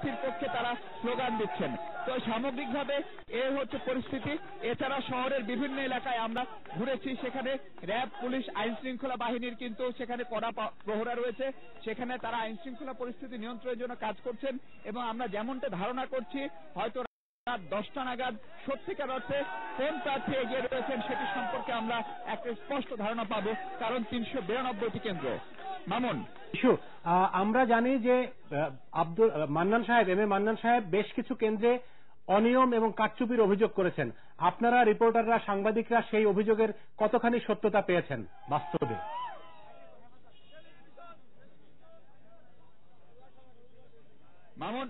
প্রার্থীর পক্ষে তারা স্লোগান দিচ্ছেন। তো সামগ্রিকভাবে এ হচ্ছে পরিস্থিতি। এছাড়া শহরের বিভিন্ন এলাকায় আমরা ঘুরেছি, সেখানে র্যাব, পুলিশ, আইন শৃঙ্খলা বাহিনীর কিন্তু সেখানে কড়া প্রহরা রয়েছে। সেখানে তারা আইন শৃঙ্খলা পরিস্থিতি নিয়ন্ত্রণের জন্য কাজ করছেন এবং আমরা যেমনটা ধারণা করছি হয়তো রাত 10টা নাগাদ সত্যিকার অর্থে কোন প্রার্থী এগিয়ে রয়েছেন সেটি সম্পর্কে আমরা একটা স্পষ্ট ধারণা পাবো, কারণ 392টি কেন্দ্র। মামুন, আমরা জানি যে এম এ মান্নান সাহেব বেশ কিছু কেন্দ্রে অনিয়ম এবং কারচুপির অভিযোগ করেছেন। আপনারা রিপোর্টাররা, সাংবাদিকরা সেই অভিযোগের কতখানি সত্যতা পেয়েছেন বাস্তবে? মামুন,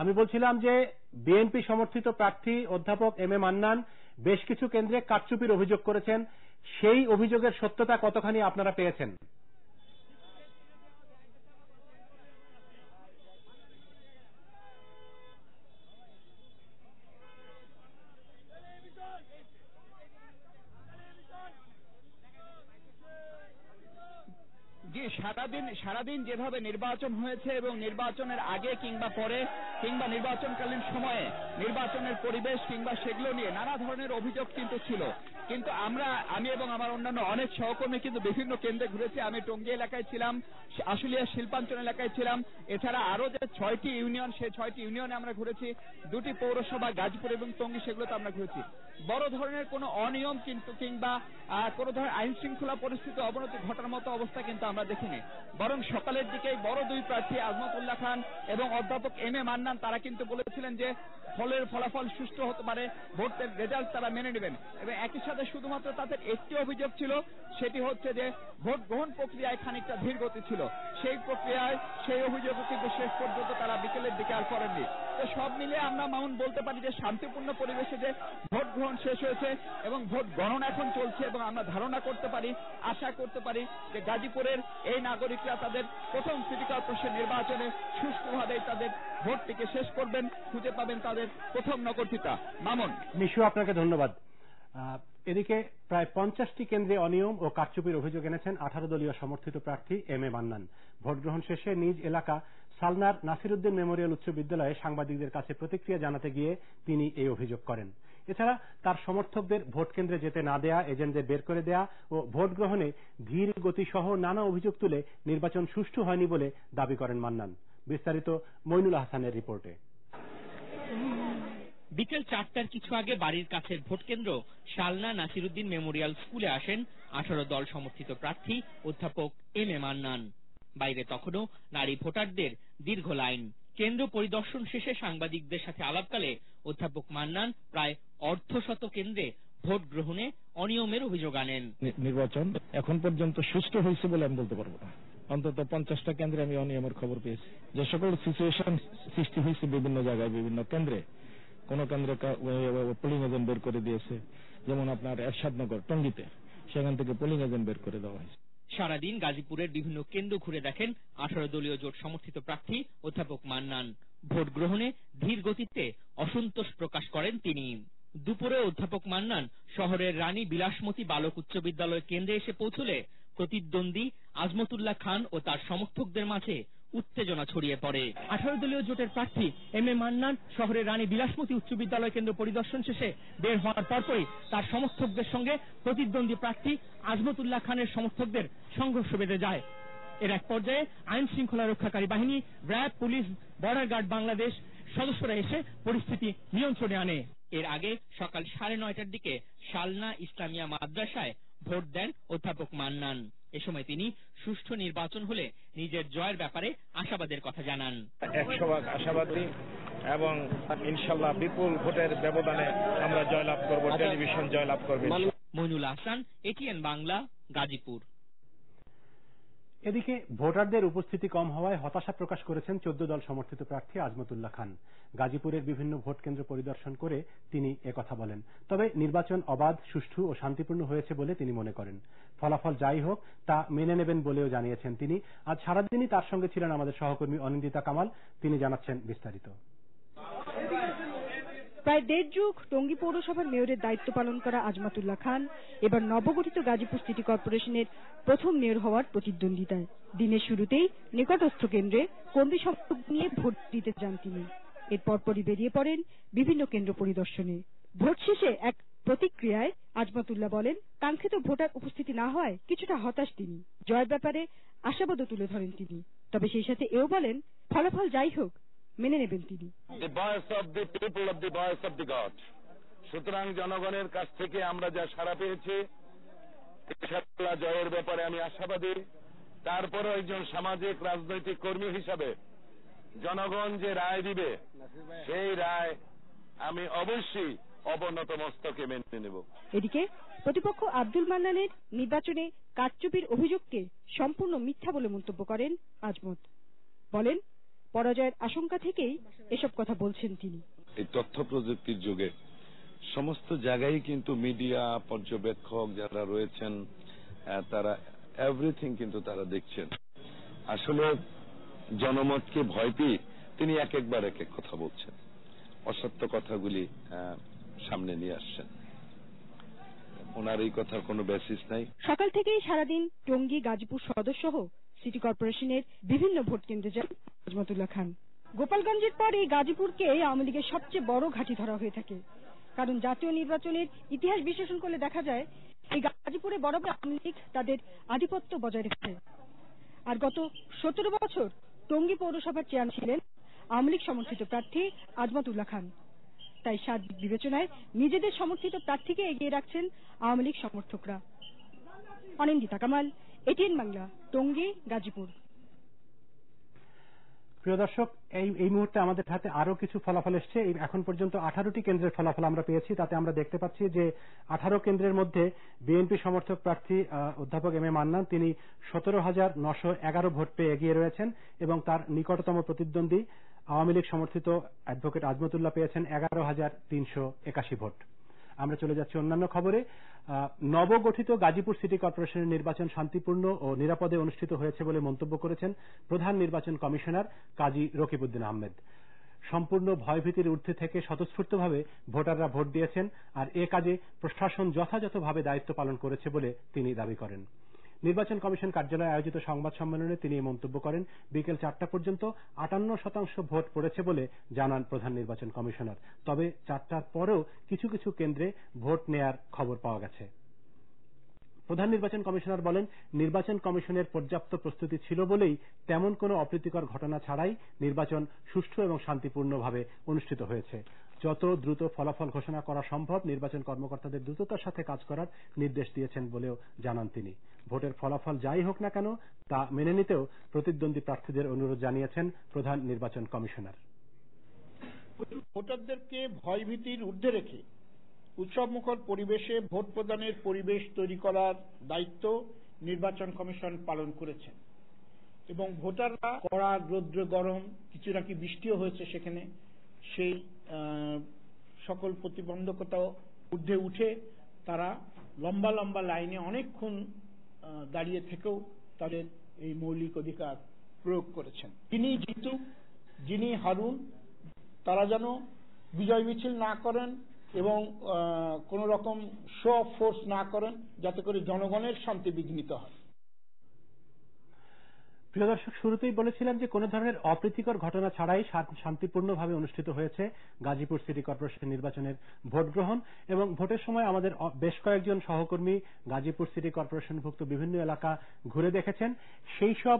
আমি বলছিলাম যে বিএনপি সমর্থিত প্রার্থী অধ্যাপক এম এ মান্নান বেশ কিছু কেন্দ্রে কারচুপির অভিযোগ করেছেন, সেই অভিযোগের সত্যতা কতখানি আপনারা পেয়েছেন? জি, সারাদিন যেভাবে নির্বাচন হয়েছে এবং নির্বাচনের আগে কিংবা পরে কিংবা নির্বাচনকালীন সময়ে নির্বাচনের পরিবেশ কিংবা সেগুলো নিয়ে নানা ধরনের অভিযোগ কিন্তু ছিল। কিন্তু আমি এবং আমার অন্যান্য অনেক সহকর্মী কিন্তু বিভিন্ন কেন্দ্রে ঘুরেছি। আমি টঙ্গী এলাকায় ছিলাম, আশুলিয়া শিল্পাঞ্চল এলাকায় ছিলাম, এছাড়া আরো যে 6টি ইউনিয়ন, সেই 6টি ইউনিয়নে আমরা ঘুরেছি, 2টি পৌরসভা গাজীপুর এবং টঙ্গী, সেগুলোতে আমরা ঘুরেছি। বড় ধরনের কোনো অনিয়ম কিন্তু কিংবা কোনো ধরনের আইন শৃঙ্খলা পরিস্থিতি অবনতি ঘটার মতো অবস্থা কিন্তু আমরা দেখিনি। বরং সকালের দিকেই বড় দুই প্রার্থী আজমতুল্লাহ খান এবং অধ্যাপক এম এ মান্নান তারা কিন্তু বলেছিলেন যে ফলাফল সুষ্ঠু হতে পারে, ভোটের রেজাল্ট তারা মেনে নেবেন। এবং একই সাথে শুধুমাত্র তাদের একটি অভিযোগ ছিল, সেটি হচ্ছে যে ভোট গ্রহণ প্রক্রিয়ায় খানিকটা ধীর গতি ছিল। সেই অভিযোগও কিন্তু শেষ পর্যন্ত তারা বিকেলের দিকে আর করেননি। তো সব মিলিয়ে আমরা মামুন বলতে পারি যে শান্তিপূর্ণ পরিবেশে যে ভোট গ্রহণ শেষ হয়েছে এবং ভোট গণনা এখন চলছে, এবং আমরা ধারণা করতে পারি, আশা করতে পারি যে গাজীপুরের এই নাগরিকরা তাদের প্রথম সিটি কর্পোরেশন নির্বাচনে সুষ্ঠুভাবেই তাদের ভোটটিকে শেষ করবেন, খুঁজে পাবেন তাদের প্রথম নগরপিতা। মামুন, মিশু, আপনাকে ধন্যবাদ। এদিকে প্রায় 50টি কেন্দ্রে অনিয়ম ও কারচুপির অভিযোগ এনেছেন 18 দলীয় সমর্থিত প্রার্থী এম এ মান্নান। ভোট গ্রহণ শেষে নিজ এলাকা সালনার নাসিরউদ্দিন মেমোরিয়াল উচ্চ বিদ্যালয়ে সাংবাদিকদের কাছে প্রতিক্রিয়া জানাতে গিয়ে তিনি এই অভিযোগ করেন। এছাড়া তার সমর্থকদের ভোট কেন্দ্রে যেতে না দেয়া, এজেন্টদের বের করে দেয়া ও ভোট গ্রহণে ধীর গতি সহ নানা অভিযোগ তুলে নির্বাচন সুষ্ঠু হয়নি বলে দাবি করেন মান্নান। বিস্তারিত মইনুল হাসানের রিপোর্টে। বিকেল 4টার কিছু আগে বাড়ির কাছের ভোট কেন্দ্র শালনা নাসিরউদ্দিন মেমোরিয়াল স্কুলে আসেন 18 দল সমর্থিত প্রার্থী অধ্যাপক এম এ মান্নান। বাইরে তখনও নারী ভোটারদের দীর্ঘ লাইন। কেন্দ্র পরিদর্শন শেষে সাংবাদিকদের সাথে আলাপকালে অধ্যাপক মান্নান প্রায় অর্ধশত কেন্দ্রে ভোট গ্রহণে অনিয়মের অভিযোগ আনেন। নির্বাচন এখন পর্যন্ত সুষ্ঠু হয়েছে বলে আমি বলতে পারবো না। অন্তত 50টা কেন্দ্রে আমি অনিয়মের খবর পেয়েছি। যে সকল সিচুয়েশন সৃষ্টি হয়েছে বিভিন্ন জায়গায়, বিভিন্ন কেন্দ্রে, কোন কেন্দ্রে পোলিং এজেন্ট বের করে দিয়েছে, যেমন আপনার এরশাদনগর টঙ্গীতে, সেখান থেকে পোলিং এজেন্ট বের করে দেওয়া হয়েছে। সারাদিন গাজীপুরের বিভিন্ন কেন্দ্র ঘুরে দেখেন 18 দলীয় জোট সমর্থিত প্রার্থী অধ্যাপক মান্নান। ভোট গ্রহণে ধীর গতিতে অসন্তোষ প্রকাশ করেন তিনি। দুপুরে অধ্যাপক মান্নান শহরের রানী বিলাসমতী বালক উচ্চ বিদ্যালয় কেন্দ্রে এসে পৌঁছলে প্রতিদ্বন্দ্বী আজমতুল্লাহ খান ও তার সমর্থকদের মাঝে উত্তেজনা ছড়িয়ে পড়ে। 18 দলীয় জোটের প্রার্থী এম এ মান্নান শহরের রানী বিলাসমতী উচ্চ বিদ্যালয় কেন্দ্র পরিদর্শন শেষে বের হওয়ার পরপরই তার সমর্থকদের সঙ্গে প্রতিদ্বন্দ্বী প্রার্থী আজমতুল্লাহ খানের সমর্থকদের সংঘর্ষ বেঁধে যায়। এর এক পর্যায়ে আইন শৃঙ্খলা রক্ষাকারী বাহিনী, RAB, police, border guard Bangladesh সদস্যরা এসে পরিস্থিতি নিয়ন্ত্রণে আনে। এর আগে সকাল 9:30টার দিকে শালনা ইসলামিয়া মাদ্রাসায় ভোট দেন অধ্যাপক মান্নান। এ সময় তিনি সুষ্ঠু নির্বাচন হলে নিজের জয়ের ব্যাপারে আশাবাদের কথা জানান। 100% আশাবাদী এবং ইনশাআল্লাহ বিপুল ভোটের ব্যবধানে আমরা জয়লাভ করব, টেলিভিশন জয়লাভ করবে। মইনুল হাসান, এটিএন বাংলা, গাজীপুর। এদিকে ভোটারদের উপস্থিতি কম হওয়ায় হতাশা প্রকাশ করেছেন 14 দল সমর্থিত প্রার্থী আজমতুল্লাহ খান। গাজীপুরের বিভিন্ন ভোট কেন্দ্র পরিদর্শন করে তিনি একথা বলেন। তবে নির্বাচন অবাধ, সুষ্ঠু ও শান্তিপূর্ণ হয়েছে বলে তিনি মনে করেন। ফলাফল যাই হোক তা মেনে নেবেন বলেও জানিয়েছেন তিনি। আজ সারাদিনই তার সঙ্গে ছিলেন আমাদের সহকর্মী অনিন্দিতা কামাল। তিনি জানাচ্ছেন বিস্তারিত। প্রায় 1.5 যুগ টঙ্গী পৌরসভার মেয়রের দায়িত্ব পালন করা আজমাতুল্লাহ খান এবার নবগঠিত গাজীপুর সিটি কর্পোরেশনের প্রথম মেয়র হওয়ার প্রতিদ্বন্দ্বিতায়। দিনের শুরুতেই নিকটস্থ কেন্দ্রে কর্মী সমর্থক নিয়ে ভোট দিতে যান তিনি। এর পরপরই বেরিয়ে পড়েন বিভিন্ন কেন্দ্র পরিদর্শনে। ভোট শেষে এক প্রতিক্রিয়ায় আজমাতুল্লাহ বলেন, কাঙ্ক্ষিত ভোটার উপস্থিতি না হওয়ায় কিছুটা হতাশ তিনি। জয়ের ব্যাপারে আশাবাদও তুলে ধরেন তিনি। তবে সেই সাথে এও বলেন, ফলাফল যাই হোক মেনে নেবেন তিনি। The voice of the people of the voice of the God. সুতরাং জনগণের কাছ থেকে আমরা যা সাড়া পেয়েছি, ইনশাআল্লাহ জয়ের ব্যাপারে আমি আশাবাদী। তারপরও একজন সামাজিক রাজনৈতিক কর্মী হিসাবে জনগণ যে রায় দিবে সেই রায় আমি অবশ্যই অবনত মস্তকে মেনে নেব। এদিকে প্রতিপক্ষ আব্দুল মান্নানের নির্বাচনে কারচুপির অভিযোগকে সম্পূর্ণ মিথ্যা বলে মন্তব্য করেন আজমত। বলেন, পরাজয়ের আশঙ্কা থেকেই এসব কথা বলছেন তিনি। এই তথ্য প্রযুক্তির যুগে সমস্ত জায়গায় কিন্তু মিডিয়া পর্যবেক্ষক যারা রয়েছেন তারা এভরিথিং কিন্তু তারা দেখছেন। আসলে জনমতকে ভয় পেয়ে তিনি এক একবার এক এক কথা বলছেন, অসত্য কথাগুলি সামনে নিয়ে আসছেন। ওনার এই কথার কোনো বেসিস নাই। সকাল থেকেই সারাদিন টঙ্গী, গাজীপুর সদর সহ সিটি কর্পোরেশনের বিভিন্ন ভোট কেন্দ্রে যান আজমাতুল্লাহ খান। গোপালগঞ্জের পর এই গাজীপুরকে আওয়ামী লীগের সবচেয়ে বড় ঘাঁটি ধরা হয়ে থাকে। কারণ জাতীয় নির্বাচনের ইতিহাস বিশ্লেষণ করলে দেখা যায় এই গাজীপুরে বরাবর আওয়ামী লীগ তাদের আধিপত্য বজায় রেখেছে। আর গত 17 বছর টঙ্গী পৌরসভার চেয়ারম্যান ছিলেন আওয়ামী লীগ সমর্থিত প্রার্থী আজমাতুল্লাহ খান। তাই সার্বিক বিবেচনায় নিজেদের সমর্থিত প্রার্থীকে এগিয়ে রাখছেন আওয়ামী লীগ সমর্থকরা। অনিন্দিতা কামাল, এটিএন বাংলা, টঙ্গী, গাজীপুর। প্রিয় দর্শক, এই মুহূর্তে আমাদের হাতে আরো কিছু ফলাফল এসছে। এখন পর্যন্ত 18টি কেন্দ্রের ফলাফল আমরা পেয়েছি। তাতে আমরা দেখতে পাচ্ছি যে 18 কেন্দ্রের মধ্যে বিএনপি সমর্থক প্রার্থী অধ্যাপক এম এ মান্নান তিনি 17,911 ভোট পেয়ে এগিয়ে রয়েছেন এবং তার নিকটতম প্রতিদ্বন্দ্বী আওয়ামী লীগ সমর্থিত অ্যাডভোকেট আজমতুল্লাহ পেয়েছেন 11,381 ভোট। আমরা চলে যাচ্ছি অন্যান্য খবরে। নবগঠিত গাজীপুর সিটি কর্পোরেশনের নির্বাচন শান্তিপূর্ণ ও নিরাপদে অনুষ্ঠিত হয়েছে বলে মন্তব্য করেছেন প্রধান নির্বাচন কমিশনার কাজী রকিবউদ্দিন আহমেদ। সম্পূর্ণ ভয়ভীতির ঊর্ধ্বে থেকে স্বতঃস্ফূর্তভাবে ভোটাররা ভোট দিয়েছেন আর এ কাজে প্রশাসন যথাযথভাবে দায়িত্ব পালন করেছে বলে তিনি দাবি করেন। নির্বাচন কমিশন কার্যালয়ে আয়োজিত সংবাদ সম্মেলনে তিনি এই মন্তব্য করেন। বিকেল 4টা পর্যন্ত 58% ভোট পড়েছে বলে জানান প্রধান নির্বাচন কমিশনার। তবে 4টার পরেও কিছু কিছু কেন্দ্রে ভোট নেয়ার খবর পাওয়া গেছে। প্রধান নির্বাচন কমিশনার বলেন, নির্বাচন কমিশনের পর্যাপ্ত প্রস্তুতি ছিল বলেই তেমন কোনো অপ্রীতিকর ঘটনা ছাড়াই নির্বাচন সুষ্ঠু এবং শান্তিপূর্ণভাবে অনুষ্ঠিত হয়েছে। যত দ্রুত ফলাফল ঘোষণা করা সম্ভব নির্বাচন কর্মকর্তাদের দ্রুততার সাথে কাজ করার নির্দেশ দিয়েছেন বলেও জানান তিনি। ভোটের ফলাফল যাই হোক না কেন তা মেনে নিতেও প্রতিদ্বন্দ্বী প্রার্থীদের অনুরোধ জানিয়েছেন প্রধান নির্বাচন কমিশনার। ভোটারদেরকে ভয়ভীতির ঊর্ধ্বে রেখে উৎসবমুখর পরিবেশে ভোট প্রদানের পরিবেশ তৈরি করার দায়িত্ব নির্বাচন কমিশন পালন করেছেন এবং ভোটাররা কড়া রৌদ্র গরম কিছু নাকি বৃষ্টিও হয়েছে সেখানে সেই সকল প্রতিবন্ধকতা ঊর্ধ্বে উঠে তারা লম্বা লম্বা লাইনে অনেকক্ষণ দাঁড়িয়ে থেকেও তাদের এই মৌলিক অধিকার প্রয়োগ করেছেন। যিনি জিতুক যিনি হারুন তারা যেন বিজয় মিছিল না করেন এবং কোন রকম শো অফ ফোর্স না করেন যাতে করে জনগণের শান্তি বিঘ্নিত হয়। প্রিয় দর্শক, শুরুতেই বলেছিলাম যে কোন ধরনের অপ্রীতিকর ঘটনা ছাড়াই শান্তিপূর্ণভাবে অনুষ্ঠিত হয়েছে গাজীপুর সিটি কর্পোরেশন নির্বাচনের ভোট গ্রহণ এবং ভোটের সময় আমাদের বেশ কয়েকজন সহকর্মী গাজীপুর সিটি কর্পোরেশনভুক্ত বিভিন্ন এলাকা ঘুরে দেখেছেন। সেই সব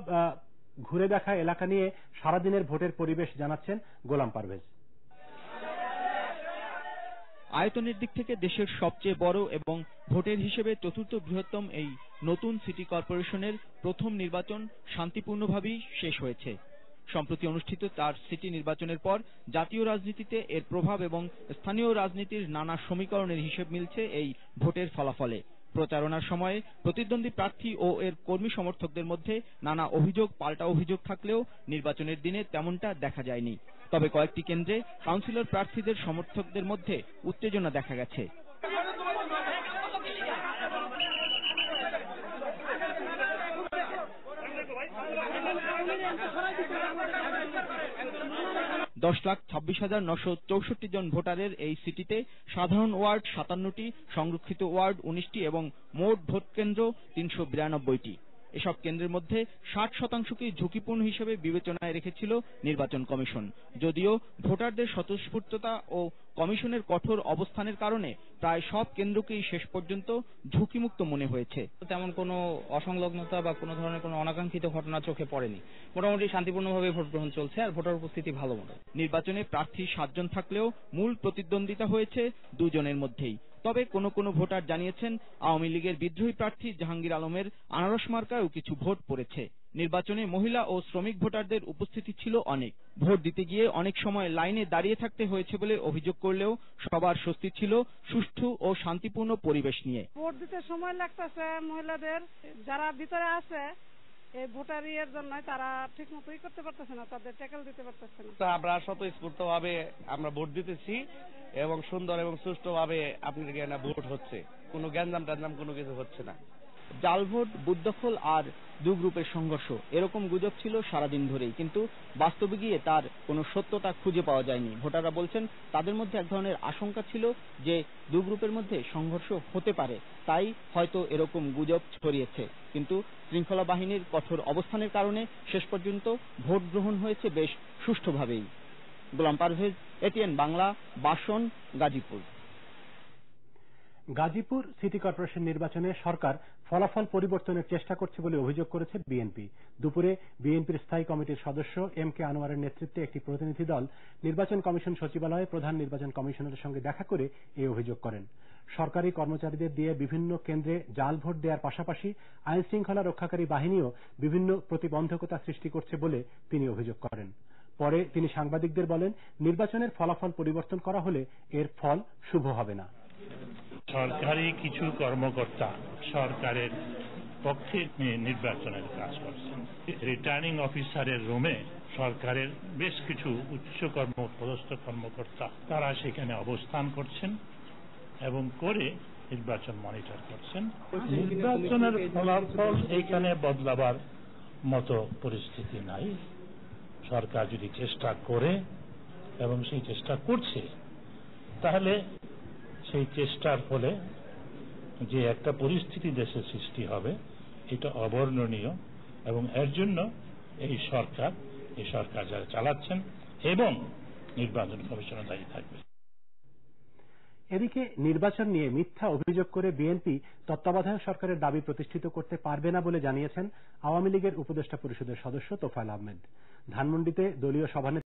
ঘুরে দেখা এলাকা নিয়ে সারাদিনের ভোটের পরিবেশ জানাচ্ছেন গোলাম পারভেজ। আয়তনের দিক থেকে দেশের সবচেয়ে বড় এবং ভোটের হিসেবে চতুর্থ বৃহত্তম এই নতুন সিটি কর্পোরেশনের প্রথম নির্বাচন শান্তিপূর্ণভাবেই শেষ হয়েছে। সম্প্রতি অনুষ্ঠিত তার সিটি নির্বাচনের পর জাতীয় রাজনীতিতে এর প্রভাব এবং স্থানীয় রাজনীতির নানা সমীকরণের হিসেব মিলছে এই ভোটের ফলাফলে। প্রচারণার সময়ে প্রতিদ্বন্দ্বী প্রার্থী ও এর কর্মী সমর্থকদের মধ্যে নানা অভিযোগ পাল্টা অভিযোগ থাকলেও নির্বাচনের দিনে তেমনটা দেখা যায়নি। তবে কয়েকটি কেন্দ্রে কাউন্সিলর প্রার্থীদের সমর্থকদের মধ্যে উত্তেজনা দেখা গেছে। 10,26,964 জন ভোটারের এই সিটিতে সাধারণ ওয়ার্ড 57টি, সংরক্ষিত ওয়ার্ড 19টি এবং মোট ভোট কেন্দ্র 392টি। এসব কেন্দ্রের মধ্যে 60%কেই ঝুঁকিপূর্ণ হিসেবে বিবেচনায় রেখেছিল নির্বাচন কমিশন। যদিও ভোটারদের স্বতঃস্ফূর্ততা ও কমিশনের কঠোর অবস্থানের কারণে প্রায় সব কেন্দ্রকেই শেষ পর্যন্ত ঝুঁকিমুক্ত মনে হয়েছে। তেমন কোনো অসংলগ্নতা বা কোনো ধরনের কোনো অনাকাঙ্ক্ষিত ঘটনা চোখে পড়েনি। মোটামুটি শান্তিপূর্ণভাবে ভোট গ্রহণ চলছে আর ভোটার উপস্থিতি ভালো মতো। নির্বাচনে প্রার্থী 7 জন থাকলেও মূল প্রতিদ্বন্দ্বিতা হয়েছে 2 জনের মধ্যেই। তবে কোনো কোনো ভোটার জানিয়েছেন আওয়ামী লীগের বিদ্রোহী প্রার্থী জাহাঙ্গীর আলমের আনারস মার্কায়ও কিছু ভোট পড়েছে। নির্বাচনে মহিলা ও শ্রমিক ভোটারদের উপস্থিতি ছিল অনেক। ভোট দিতে গিয়ে অনেক সময় লাইনে দাঁড়িয়ে থাকতে হয়েছে বলে অভিযোগ করলেও সবার স্বস্তি ছিল সুষ্ঠু ও শান্তিপূর্ণ পরিবেশ নিয়ে। ভোট দিতে সময় লাগতেছে মহিলাদের, যারা ভিতরে আছে এই ভোটারির জন্য তারা ঠিক মতো করতে পারতেছে না, তাদের ট্যাকেল দিতে পারতেছে না। আমরা স্বতঃস্ফূর্ত ভাবে আমরা ভোট দিতেছি এবং সুন্দর এবং সুষ্ঠুভাবে আপনার ভোট হচ্ছে, কোনো গ্যাঞ্জাম ট্যাঞ্জাম কোনো কিছু হচ্ছে না। জাল ভোট, বুথ দখল আর 2 গ্রুপের সংঘর্ষ এরকম গুজব ছিল সারাদিন ধরেই, কিন্তু বাস্তবে গিয়ে তার কোনো সত্যতা খুঁজে পাওয়া যায়নি। ভোটাররা বলছেন তাদের মধ্যে এক ধরনের আশঙ্কা ছিল যে 2 গ্রুপের মধ্যে সংঘর্ষ হতে পারে, তাই হয়তো এরকম গুজব ছড়িয়েছে। কিন্তু শৃঙ্খলা বাহিনীর কঠোর অবস্থানের কারণে শেষ পর্যন্ত ভোট গ্রহণ হয়েছে বেশ সুষ্ঠুভাবেই। গোলাম পারভেজ, এটিএন বাংলা, বাসন, গাজীপুর। গাজীপুর সিটি কর্পোরেশন নির্বাচনে সরকার ফলাফল পরিবর্তনের চেষ্টা করছে বলে অভিযোগ করেছে বিএনপি। দুপুরে বিএনপির স্থায়ী কমিটির সদস্য এম কে আনোয়ারের নেতৃত্বে একটি প্রতিনিধি দল নির্বাচন কমিশন সচিবালয়ে প্রধান নির্বাচন কমিশনারের সঙ্গে দেখা করে এই অভিযোগ করেন। সরকারি কর্মচারীদের দিয়ে বিভিন্ন কেন্দ্রে জাল ভোট দেওয়ার পাশাপাশি আইন শৃঙ্খলা রক্ষাকারী বাহিনীও বিভিন্ন প্রতিবন্ধকতা সৃষ্টি করছে বলে তিনি অভিযোগ করেন। পরে তিনি সাংবাদিকদের বলেন, নির্বাচনের ফলাফল পরিবর্তন করা হলে এর ফল শুভ হবে না। সরকারি কিছু কর্মকর্তা সরকারের পক্ষে নির্বাচনের কাজ করছেন। রিটার্নিং অফিসারের রুমে সরকারের বেশ কিছু উচ্চ পদস্থ কর্মকর্তা তারা সেখানে অবস্থান করছেন এবং করে নির্বাচন মনিটর করছেন। নির্বাচনের ফলাফল এখানে বদলাবার মতো পরিস্থিতি নাই। সরকার যদি চেষ্টা করে এবং সেই চেষ্টা করছে, তাহলে সেই চেষ্টার ফলে যে একটা পরিস্থিতি দেশে সৃষ্টি হবে এটা অবর্ণনীয় এবং এর জন্য এই সরকার যারা চালাচ্ছেন এবং নির্বাচন কমিশনের দায়ী থাকবে। এদিকে নির্বাচন নিয়ে মিথ্যা অভিযোগ করে বিএনপি তত্ত্বাবধায়ক সরকারের দাবি প্রতিষ্ঠিত করতে পারবে না বলে জানিয়েছেন আওয়ামী লীগের উপদেষ্টা পরিষদের সদস্য তোফায়েল আহমেদ। ধানমন্ডিতে দলীয় সভানেত্রী